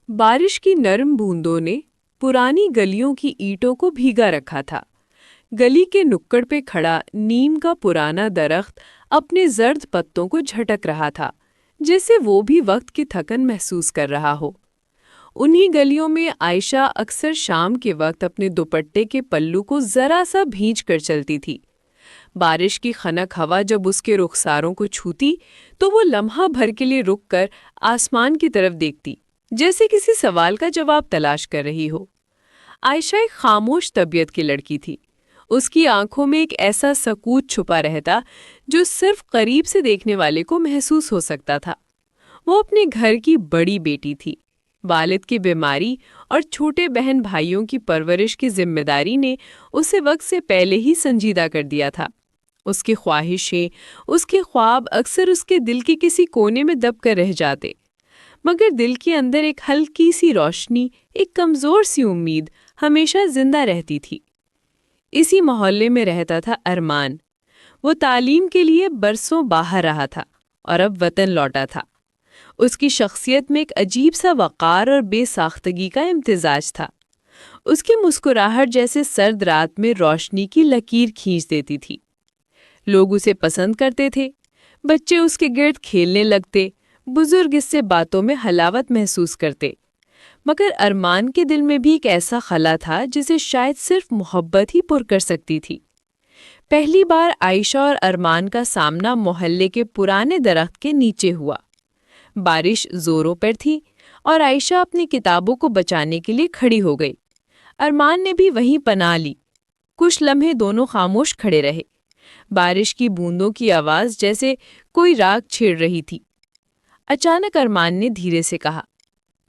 بارش کی نرم بوندوں نے پرانی گلیوں کی اینٹوں کو بھیگا رکھا تھا۔ گلی کے نکڑ پہ کھڑا نیم کا پرانا درخت اپنے زرد پتوں کو جھٹک رہا تھا، جیسے وہ بھی وقت کی تھکن محسوس کر رہا ہو۔ انہی گلیوں میں عائشہ اکثر شام کے وقت اپنے دوپٹے کے پلو کو ذرا سا بھینچ کر چلتی تھی۔ بارش کی خنک ہوا جب اس کے رخساروں کو چھوتی تو وہ لمحہ بھر کے لیے رک کر آسمان کی طرف دیکھتی، جیسے کسی سوال کا جواب تلاش کر رہی ہو۔ عائشہ ایک خاموش طبیعت کی لڑکی تھی۔ اس کی آنکھوں میں ایک ایسا سکوت چھپا رہتا جو صرف قریب سے دیکھنے والے کو محسوس ہو سکتا تھا۔ وہ اپنے گھر کی بڑی بیٹی تھی۔ والد کی بیماری اور چھوٹے بہن بھائیوں کی پرورش کی ذمہ داری نے اسے وقت سے پہلے ہی سنجیدہ کر دیا تھا۔ اس کی خواہشیں، اس کے خواب اکثر اس کے دل کے کسی کونے میں دب کر رہ جاتے، مگر دل کے اندر ایک ہلکی سی روشنی، ایک کمزور سی امید ہمیشہ زندہ رہتی تھی۔ اسی محلے میں رہتا تھا ارمان۔ وہ تعلیم کے لیے برسوں باہر رہا تھا اور اب وطن لوٹا تھا۔ اس کی شخصیت میں ایک عجیب سا وقار اور بے ساختگی کا امتزاج تھا۔ اس کی مسکراہٹ جیسے سرد رات میں روشنی کی لکیر کھینچ دیتی تھی۔ لوگ اسے پسند کرتے تھے، بچے اس کے گرد کھیلنے لگتے، بزرگ اس سے باتوں میں حلاوت محسوس کرتے، مگر ارمان کے دل میں بھی ایک ایسا خلا تھا جسے شاید صرف محبت ہی پر کر سکتی تھی۔ پہلی بار عائشہ اور ارمان کا سامنا محلے کے پرانے درخت کے نیچے ہوا۔ بارش زوروں پر تھی اور عائشہ اپنی کتابوں کو بچانے کے لیے کھڑی ہو گئی۔ ارمان نے بھی وہیں پناہ لی۔ کچھ لمحے دونوں خاموش کھڑے رہے۔ بارش کی بوندوں کی آواز جیسے کوئی راگ چھیڑ رہی تھی۔ اچانک ارمان نے دھیرے سے کہا،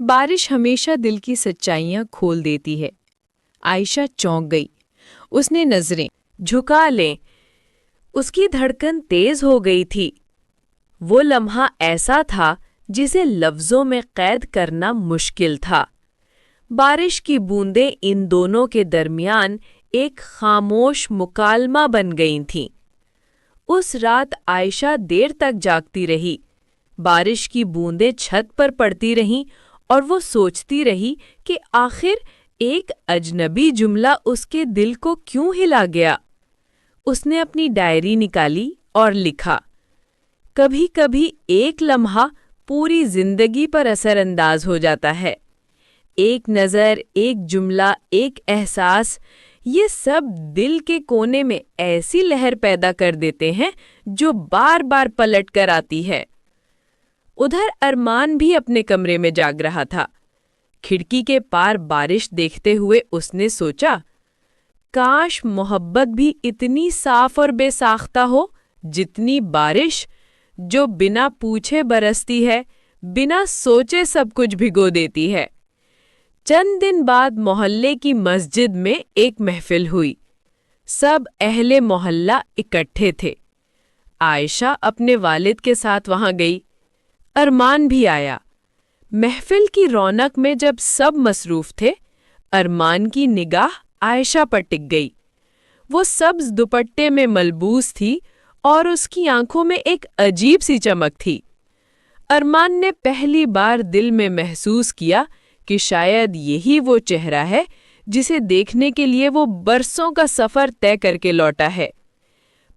بارش ہمیشہ دل کی سچائیاں کھول دیتی ہے۔ عائشہ چونک گئی۔ اس نے نظریں جھکا لیں۔ اس کی دھڑکن تیز ہو گئی تھی۔ وہ لمحہ ایسا تھا جسے لفظوں میں قید کرنا مشکل تھا۔ بارش کی بوندیں ان دونوں کے درمیان ایک خاموش مکالمہ بن گئی تھیں۔ اس رات عائشہ دیر تک جاگتی رہی۔ بارش کی بوندیں چھت پر پڑتی رہیں اور وہ سوچتی رہی کہ آخر ایک اجنبی جملہ اس کے دل کو کیوں ہلا گیا۔ اس نے اپنی ڈائری نکالی اور لکھا، کبھی کبھی ایک لمحہ پوری زندگی پر اثر انداز ہو جاتا ہے۔ ایک نظر، ایک جملہ، ایک احساس، یہ سب دل کے کونے میں ایسی لہر پیدا کر دیتے ہیں جو بار بار پلٹ کر آتی ہے۔ ادھر ارمان بھی اپنے کمرے میں جاگ رہا تھا۔ کھڑکی کے پار بارش دیکھتے ہوئے اس نے سوچا، کاش محبت بھی اتنی صاف اور بے ساختہ ہو جتنی بارش، جو بنا پوچھے برستی ہے، بنا سوچے سب کچھ بھگو دیتی ہے۔ چند دن بعد محلے کی مسجد میں ایک محفل ہوئی۔ سب اہل محلہ اکٹھے تھے۔ عائشہ اپنے والد کے ساتھ وہاں گئی۔ ارمان بھی آیا۔ محفل کی رونق میں جب سب مصروف تھے، ارمان کی نگاہ عائشہ پر ٹک گئی۔ وہ سبز دوپٹے میں ملبوس تھی اور اس کی آنکھوں میں ایک عجیب سی چمک تھی۔ ارمان نے پہلی بار دل میں محسوس کیا کہ شاید یہی وہ چہرہ ہے جسے دیکھنے کے لیے وہ برسوں کا سفر طے کر کے لوٹا ہے۔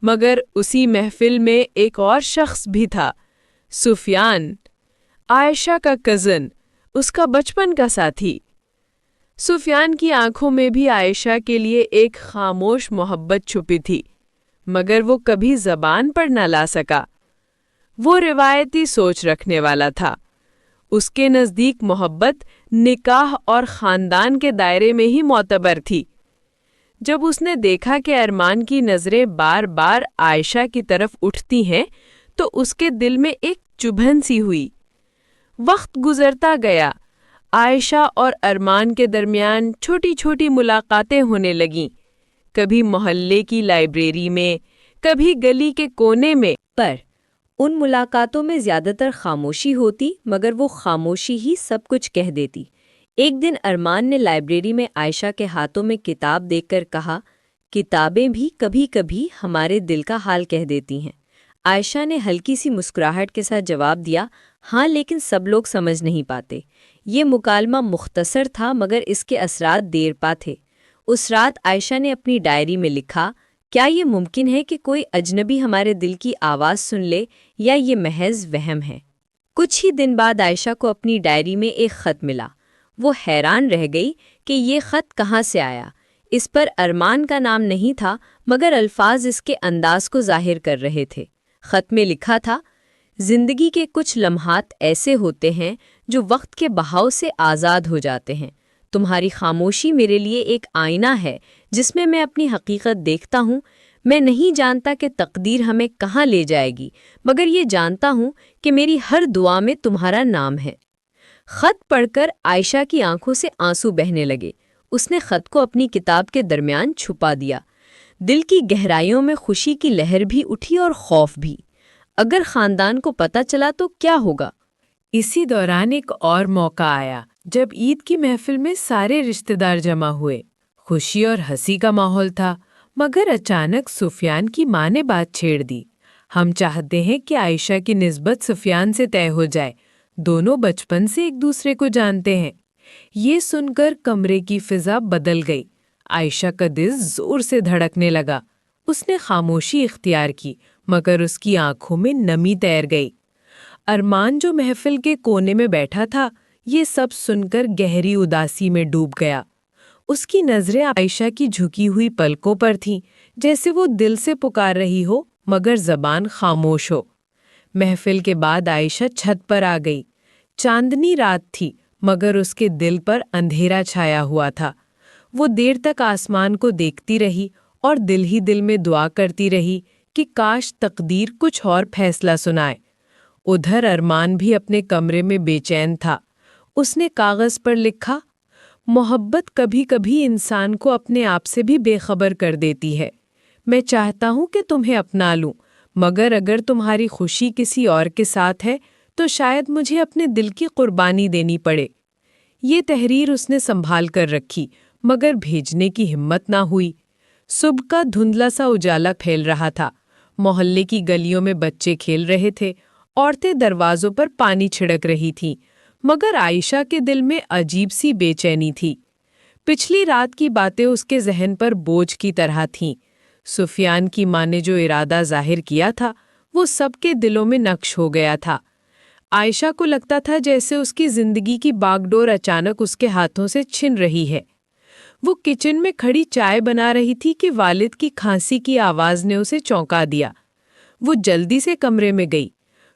مگر اسی محفل میں ایک اور شخص بھی تھا، سفیان، عائشہ کا کزن، اس کا بچپن کا ساتھی۔ سفیان کی آنکھوں میں بھی عائشہ کے لیے ایک خاموش محبت چھپی تھی، مگر وہ کبھی زبان پر نہ لا سکا۔ وہ روایتی سوچ رکھنے والا تھا۔ اس کے نزدیک محبت نکاح اور خاندان کے دائرے میں ہی معتبر تھی۔ جب اس نے دیکھا کہ ارمان کی نظریں بار بار عائشہ کی طرف اٹھتی ہیں تو اس کے دل میں ایک چبھن سی ہوئی۔ وقت گزرتا گیا۔ عائشہ اور ارمان کے درمیان چھوٹی چھوٹی ملاقاتیں ہونے لگیں، کبھی محلے کی لائبریری میں، کبھی گلی کے کونے میں، پر ان ملاقاتوں میں زیادہ تر خاموشی ہوتی، مگر وہ خاموشی ہی سب کچھ کہہ دیتی۔ ایک دن ارمان نے لائبریری میں عائشہ کے ہاتھوں میں کتاب دیکھ کر کہا، کتابیں بھی کبھی کبھی ہمارے دل کا حال کہہ دیتی ہیں۔ عائشہ نے ہلکی سی مسکراہٹ کے ساتھ جواب دیا، ہاں، لیکن سب لوگ سمجھ نہیں پاتے۔ یہ مکالمہ مختصر تھا مگر اس کے اثرات دیر پا تھے۔ اس رات عائشہ نے اپنی ڈائری میں لکھا، کیا یہ ممکن ہے کہ کوئی اجنبی ہمارے دل کی آواز سن لے یا یہ محض وہم ہے؟ کچھ ہی دن بعد عائشہ کو اپنی ڈائری میں ایک خط ملا۔ وہ حیران رہ گئی کہ یہ خط کہاں سے آیا۔ اس پر ارمان کا نام نہیں تھا مگر الفاظ اس کے انداز کو ظاہر کر رہے تھے۔ خط میں لکھا تھا، زندگی کے کچھ لمحات ایسے ہوتے ہیں جو وقت کے بہاؤ سے آزاد ہو جاتے ہیں۔ تمہاری خاموشی میرے لیے ایک آئینہ ہے جس میں اپنی حقیقت دیکھتا ہوں۔ میں نہیں جانتا کہ تقدیر ہمیں کہاں لے جائے گی مگر یہ جانتا ہوں کہ میری ہر دعا میں تمہارا نام ہے۔ خط پڑھ کر عائشہ کی آنکھوں سے آنسو بہنے لگے۔ اس نے خط کو اپنی کتاب کے درمیان چھپا دیا۔ دل کی گہرائیوں میں خوشی کی لہر بھی اٹھی اور خوف بھی۔ اگر خاندان کو پتہ چلا تو کیا ہوگا؟ اسی دوران ایک اور موقع آیا جب عید کی محفل میں سارے رشتہ دار جمع ہوئے۔ خوشی اور ہنسی کا ماحول تھا مگر اچانک سفیان کی ماں نے بات چھیڑ دی۔ ہم چاہتے ہیں کہ عائشہ کی نسبت سفیان سے طے ہو جائے، دونوں بچپن سے ایک دوسرے کو جانتے ہیں۔ یہ سن کر کمرے کی فضا بدل گئی۔ عائشہ کا دل زور سے دھڑکنے لگا۔ اس نے خاموشی اختیار کی مگر اس کی آنکھوں میں نمی تیر گئی۔ ارمان جو محفل کے کونے میں بیٹھا تھا یہ سب سن کر گہری اداسی میں ڈوب گیا۔ اس کی نظریں عائشہ کی جھکی ہوئی پلکوں پر تھیں، جیسے وہ دل سے پکار رہی ہو مگر زبان خاموش ہو۔ محفل کے بعد عائشہ چھت پر آ گئی۔ چاندنی رات تھی مگر اس کے دل پر اندھیرا چھایا ہوا تھا۔ وہ دیر تک آسمان کو دیکھتی رہی اور دل ہی دل میں دعا کرتی رہی کہ کاش تقدیر کچھ اور فیصلہ سنائے۔ ادھر ارمان بھی اپنے کمرے میں بے چین تھا۔ اس نے کاغذ پر لکھا، محبت کبھی کبھی انسان کو اپنے آپ سے بھی بے خبر کر دیتی ہے۔ میں چاہتا ہوں کہ تمہیں اپنا لوں مگر اگر تمہاری خوشی کسی اور کے ساتھ ہے تو شاید مجھے اپنے دل کی قربانی دینی پڑے۔ یہ تحریر اس نے سنبھال کر رکھی مگر بھیجنے کی ہمت نہ ہوئی۔ صبح کا دھندلا سا اجالا پھیل رہا تھا۔ محلے کی گلیوں میں بچے کھیل رہے تھے، عورتیں دروازوں پر پانی چھڑک رہی تھیں مگر عائشہ کے دل میں عجیب سی بے چینی تھی۔ پچھلی رات کی باتیں اس کے ذہن پر بوجھ کی طرح تھیں۔ سفیان کی ماں نے جو ارادہ ظاہر کیا تھا وہ سب کے دلوں میں نقش ہو گیا تھا۔ عائشہ کو لگتا تھا جیسے اس کی زندگی کی باغ ڈور اچانک اس کے ہاتھوں سے چھن رہی ہے۔ وہ کچن میں کھڑی چائے بنا رہی تھی کہ والد کی کھانسی کی آواز نے اسے چونکا دیا۔ وہ جلدی سے کمرے میں گئی۔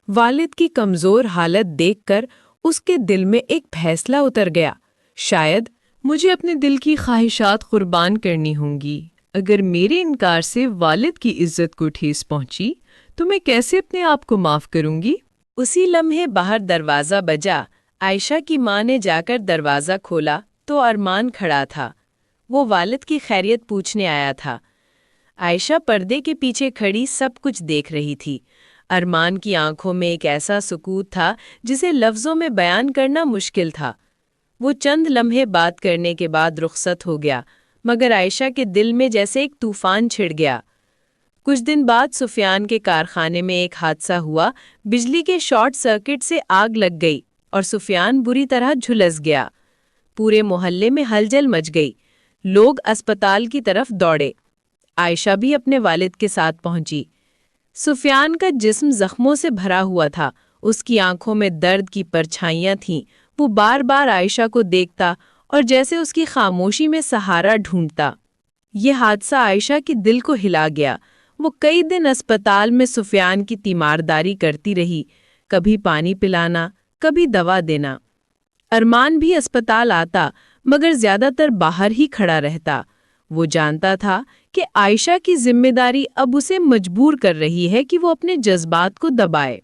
والد کی کمزور حالت دیکھ کر اس کے دل میں ایک فیصلہ اتر گیا، شاید مجھے اپنے دل کی خواہشات قربان کرنی ہوں گی۔ اگر میرے انکار سے والد کی عزت کو ٹھیس پہنچی تو میں کیسے اپنے آپ کو معاف کروں گی؟ اسی لمحے باہر دروازہ بجا۔ عائشہ کی ماں نے جا کر دروازہ کھولا تو ارمان کھڑا تھا۔ وہ والد کی خیریت پوچھنے آیا تھا۔ عائشہ پردے کے پیچھے کھڑی سب کچھ دیکھ رہی تھی۔ ارمان کی آنکھوں میں ایک ایسا سکوت تھا جسے لفظوں میں بیان کرنا مشکل تھا۔ وہ چند لمحے بات کرنے کے بعد رخصت ہو گیا مگر عائشہ کے دل میں جیسے ایک طوفان چھڑ گیا۔ کچھ دن بعد سفیان کے کارخانے میں ایک حادثہ ہوا۔ بجلی کے شارٹ سرکٹ سے آگ لگ گئی اور سفیان بری طرح جھلس گیا۔ پورے محلے میں ہلچل مچ گئی۔ لوگ اسپتال کی طرف دوڑے۔ عائشہ بھی اپنے والد کے ساتھ پہنچی۔ سفیان کا جسم زخموں سے بھرا ہوا تھا، اس کی آنکھوں میں درد کی پرچھائیاں تھیں۔ وہ بار بار عائشہ کو دیکھتا اور جیسے اس کی خاموشی میں سہارا ڈھونڈتا۔ یہ حادثہ عائشہ کے دل کو ہلا گیا۔ وہ کئی دن اسپتال میں سفیان کی تیمارداری کرتی رہی، کبھی پانی پلانا، کبھی دوا دینا۔ ارمان بھی اسپتال آتا مگر زیادہ تر باہر ہی کھڑا رہتا۔ وہ جانتا تھا کہ عائشہ کی ذمہ داری اب اسے مجبور کر رہی ہے کہ وہ اپنے جذبات کو دبائے۔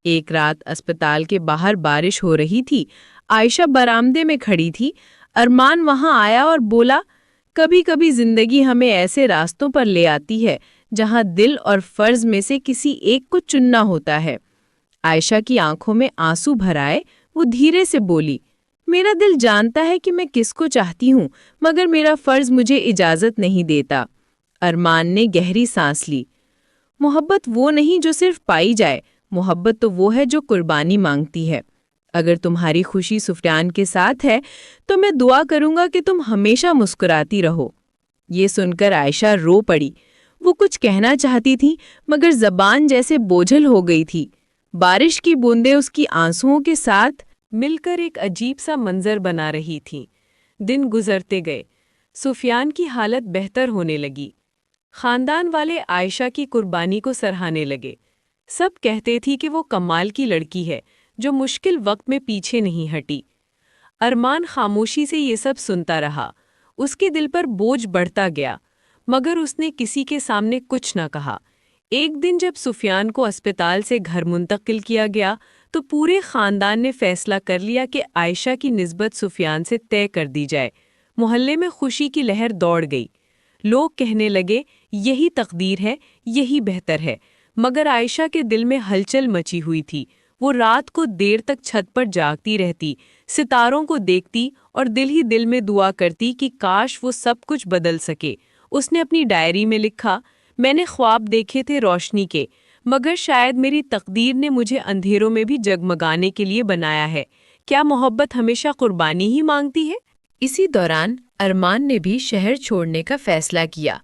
ایک رات اسپتال کے باہر بارش ہو رہی تھی۔ عائشہ برآمدے میں کھڑی تھی۔ ارمان وہاں آیا اور بولا، کبھی کبھی زندگی ہمیں ایسے راستوں پر لے آتی ہے جہاں دل اور فرض میں سے کسی ایک کو چننا ہوتا ہے۔ عائشہ کی آنکھوں میں آنسو بھر آئے۔ وہ دھیرے سے بولی، میرا دل جانتا ہے کہ میں کس کو چاہتی ہوں مگر میرا فرض مجھے اجازت نہیں دیتا۔ ارمان نے گہری سانس لی۔ محبت وہ نہیں جو صرف پائی جائے، محبت تو وہ ہے جو قربانی مانگتی ہے۔ اگر تمہاری خوشی سفیان کے ساتھ ہے تو میں دعا کروں گا کہ تم ہمیشہ مسکراتی رہو۔ یہ سن کر عائشہ رو پڑی۔ وہ کچھ کہنا چاہتی تھی مگر زبان جیسے بوجھل ہو گئی تھی۔ بارش کی بوندیں اس کی آنسوؤں کے ساتھ مل کر ایک عجیب سا منظر بنا رہی تھیں۔ دن گزرتے گئے، سفیان کی حالت بہتر ہونے لگی۔ خاندان والے عائشہ کی قربانی کو سراہنے لگے۔ سب کہتے تھی کہ وہ کمال کی لڑکی ہے جو مشکل وقت میں پیچھے نہیں ہٹی۔ ارمان خاموشی سے یہ سب سنتا رہا۔ اس کے دل پر بوجھ بڑھتا گیا، مگر اس نے کسی کے سامنے کچھ نہ کہا۔ ایک دن جب سفیان کو اسپتال سے گھر منتقل کیا گیا تو پورے خاندان نے فیصلہ کر لیا کہ عائشہ کی نسبت سفیان سے طے کر دی جائے۔ محلے میں خوشی کی لہر دوڑ گئی۔ لوگ کہنے لگے یہی تقدیر ہے، یہی بہتر ہے، مگر عائشہ کے دل میں ہلچل مچی ہوئی تھی۔ وہ رات کو دیر تک چھت پر جاگتی رہتی، ستاروں کو دیکھتی اور دل ہی دل میں دعا کرتی کہ کاش وہ سب کچھ بدل سکے۔ اس نے اپنی ڈائری میں لکھا، میں نے خواب دیکھے تھے روشنی کے، مگر شاید میری تقدیر نے مجھے اندھیروں میں بھی جگمگانے کے لیے بنایا ہے۔ کیا محبت ہمیشہ قربانی ہی مانگتی ہے؟ اسی دوران ارمان نے بھی شہر چھوڑنے کا فیصلہ کیا۔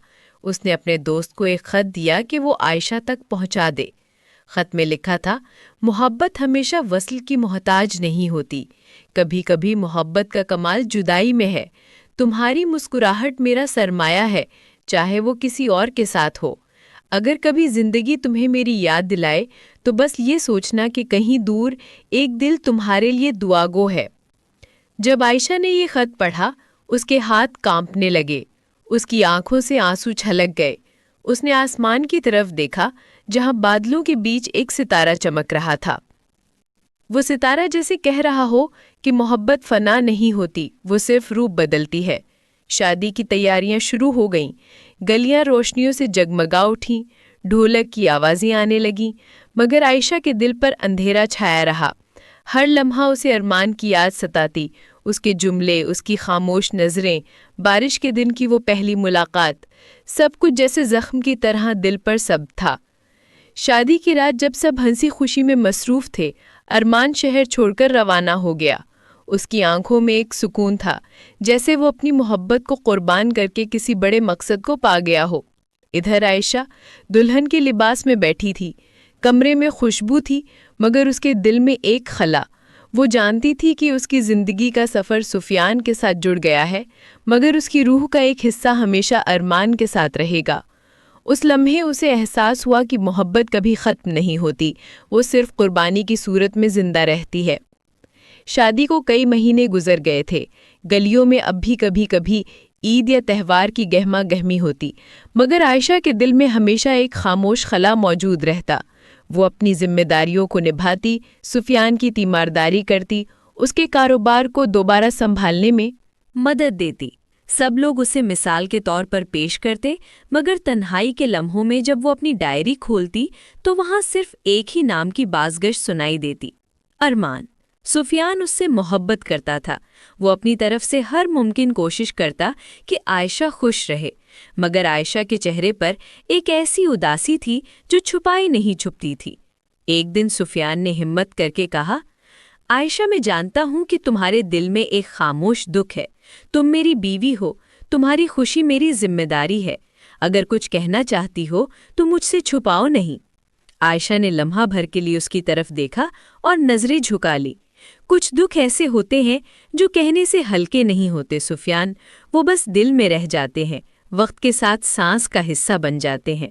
اس نے اپنے دوست کو ایک خط دیا کہ وہ عائشہ تک پہنچا دے۔ خط میں لکھا تھا، محبت ہمیشہ وصل کی محتاج نہیں ہوتی، کبھی کبھی محبت کا کمال جدائی میں ہے۔ تمہاری مسکراہٹ میرا سرمایہ ہے، چاہے وہ کسی اور کے ساتھ ہو۔ اگر کبھی زندگی تمہیں میری یاد دلائے تو بس یہ سوچنا کہ کہیں دور ایک دل تمہارے لیے دعا گو ہے۔ جب عائشہ نے یہ خط پڑھا، اس کے ہاتھ کانپنے لگے، اس کی آنکھوں سے آنسو چھلک گئے۔ اس نے آسمان کی طرف دیکھا جہاں بادلوں کے بیچ ایک ستارہ چمک رہا تھا۔ وہ ستارہ جیسے کہہ رہا ہو کہ محبت فنا نہیں ہوتی، وہ صرف روپ بدلتی ہے۔ شادی کی تیاریاں شروع ہو گئیں، گلیاں روشنیوں سے جگمگا اٹھیں، ڈھولک کی آوازیں آنے لگیں، مگر عائشہ کے دل پر اندھیرا چھایا رہا۔ ہر لمحہ اسے ارمان کی یاد ستاتی، اس کے جملے، اس کی خاموش نظریں، بارش کے دن کی وہ پہلی ملاقات، سب کچھ جیسے زخم کی طرح دل پر سب تھا۔ شادی کی رات جب سب ہنسی خوشی میں مصروف تھے، ارمان شہر چھوڑ کر روانہ ہو گیا۔ اس کی آنکھوں میں ایک سکون تھا، جیسے وہ اپنی محبت کو قربان کر کے کسی بڑے مقصد کو پا گیا ہو۔ ادھر عائشہ دلہن کے لباس میں بیٹھی تھی، کمرے میں خوشبو تھی، مگر اس کے دل میں ایک خلا۔ وہ جانتی تھی کہ اس کی زندگی کا سفر سفیان کے ساتھ جڑ گیا ہے، مگر اس کی روح کا ایک حصہ ہمیشہ ارمان کے ساتھ رہے گا۔ اس لمحے اسے احساس ہوا کہ محبت کبھی ختم نہیں ہوتی، وہ صرف قربانی کی صورت میں زندہ رہتی ہے۔ شادی کو کئی مہینے گزر گئے تھے، گلیوں میں اب بھی کبھی کبھی عید یا تہوار کی گہما گہمی ہوتی، مگر عائشہ کے دل میں ہمیشہ ایک خاموش خلا موجود رہتا۔ وہ اپنی ذمہ داریوں کو نبھاتی، سفیان کی تیمارداری کرتی، اس کے کاروبار کو دوبارہ سنبھالنے میں مدد دیتی۔ سب لوگ اسے مثال کے طور پر پیش کرتے، مگر تنہائی کے لمحوں میں جب وہ اپنی ڈائری کھولتی تو وہاں صرف ایک ہی نام کی بازگشت سنائی دیتی، ارمان۔ سفیان اس سے محبت کرتا تھا، وہ اپنی طرف سے ہر ممکن کوشش کرتا کہ عائشہ خوش رہے، مگر عائشہ کے چہرے پر ایک ایسی اداسی تھی جو چھپائی نہیں چھپتی تھی۔ ایک دن سفیان نے ہمت کر کے کہا، عائشہ میں جانتا ہوں کہ تمہارے دل میں ایک خاموش دکھ ہے، تم میری بیوی ہو، تمہاری خوشی میری ذمہ داری ہے، اگر کچھ کہنا چاہتی ہو تو مجھ سے چھپاؤ نہیں۔ عائشہ نے لمحہ بھر کے لیے اس کی طرف دیکھا اور نظریں جھکا لی۔ کچھ دکھ ایسے ہوتے ہیں جو کہنے سے ہلکے نہیں ہوتے سفیان، وہ بس دل میں رہ جاتے ہیں، وقت کے ساتھ سانس کا حصہ بن جاتے ہیں۔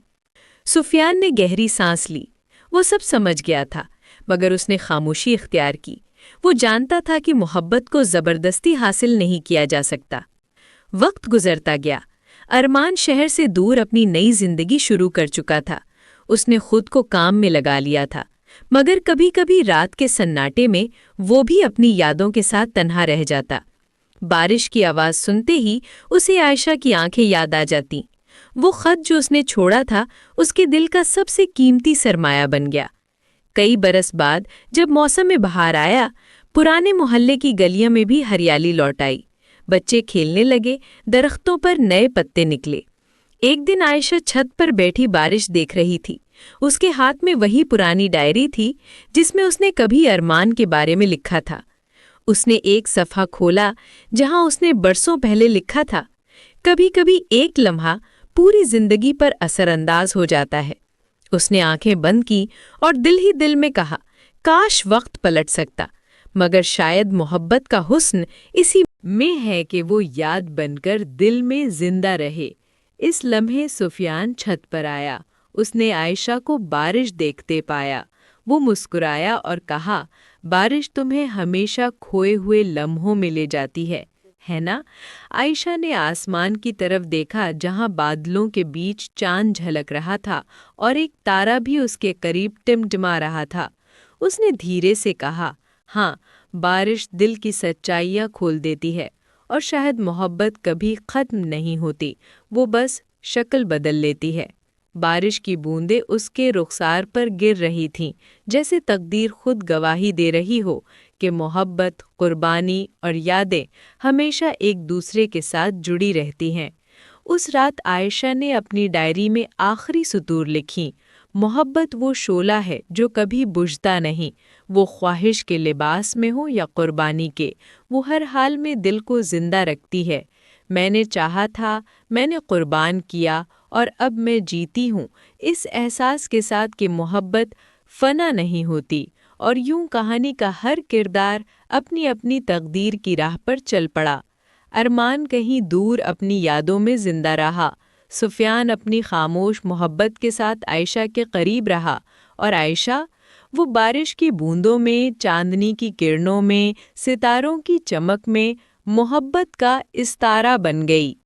سفیان نے گہری سانس لی، وہ سب سمجھ گیا تھا، مگر اس نے خاموشی اختیار کی۔ وہ جانتا تھا کہ محبت کو زبردستی حاصل نہیں کیا جا سکتا۔ وقت گزرتا گیا، ارمان شہر سے دور اپنی نئی زندگی شروع کر چکا تھا۔ اس نے خود کو کام میں لگا لیا تھا، مگر کبھی کبھی رات کے سناٹے میں وہ بھی اپنی یادوں کے ساتھ تنہا رہ جاتا۔ بارش کی آواز سنتے ہی اسے عائشہ کی آنکھیں یاد آ جاتیں۔ وہ خط جو اس نے چھوڑا تھا اس کے دل کا سب سے قیمتی سرمایہ بن گیا۔ کئی برس بعد جب موسم بہار آیا، پرانے محلے کی گلیوں میں بھی ہریالی لوٹ آئی، بچے کھیلنے لگے، درختوں پر نئے پتے نکلے۔ ایک دن عائشہ چھت پر بیٹھی بارش دیکھ رہی تھی، اس کے ہاتھ میں وہی پرانی ڈائری تھی جس میں اس نے کبھی ارمان کے بارے میں لکھا تھا۔ اس نے ایک صفحہ کھولا جہاں اس نے برسوں پہلے لکھا تھا، کبھی کبھی ایک لمحہ پوری زندگی پر اثر انداز ہو جاتا ہے۔ اس نے آنکھیں بند کی اور دل ہی دل میں کہا، کاش وقت پلٹ سکتا، مگر شاید محبت کا حسن اسی میں ہے کہ وہ یاد بن کر دل میں زندہ رہے۔ اس لمحے سفیان چھت پر آیا۔ اس نے عائشہ کو بارش دیکھتے پایا۔ وہ مسکرایا اور کہا، بارش تمہیں ہمیشہ کھوئے ہوئے لمحوں میں لے جاتی ہے نا؟ عائشہ نے آسمان کی طرف دیکھا جہاں بادلوں کے بیچ چاند جھلک رہا تھا اور ایک تارا بھی اس کے قریب ٹمٹما رہا تھا۔ اس نے دھیرے سے کہا، ہاں، بارش دل کی سچائیاں کھول دیتی ہے، اور شاید محبت کبھی ختم نہیں ہوتی، وہ بس شکل بدل لیتی ہے۔ بارش کی بوندیں اس کے رخسار پر گر رہی تھیں، جیسے تقدیر خود گواہی دے رہی ہو کہ محبت، قربانی اور یادیں ہمیشہ ایک دوسرے کے ساتھ جڑی رہتی ہیں۔ اس رات عائشہ نے اپنی ڈائری میں آخری سطور لکھیں، محبت وہ شعلہ ہے جو کبھی بجھتا نہیں، وہ خواہش کے لباس میں ہو یا قربانی کے، وہ ہر حال میں دل کو زندہ رکھتی ہے۔ میں نے چاہا تھا، میں نے قربان کیا، اور اب میں جیتی ہوں اس احساس کے ساتھ کہ محبت فنا نہیں ہوتی، اور یوں کہانی کا ہر کردار اپنی اپنی تقدیر کی راہ پر چل پڑا۔ ارمان کہیں دور اپنی یادوں میں زندہ رہا، سفیان اپنی خاموش محبت کے ساتھ عائشہ کے قریب رہا، اور عائشہ وہ بارش کی بوندوں میں، چاندنی کی کرنوں میں، ستاروں کی چمک میں محبت کا استارہ بن گئی۔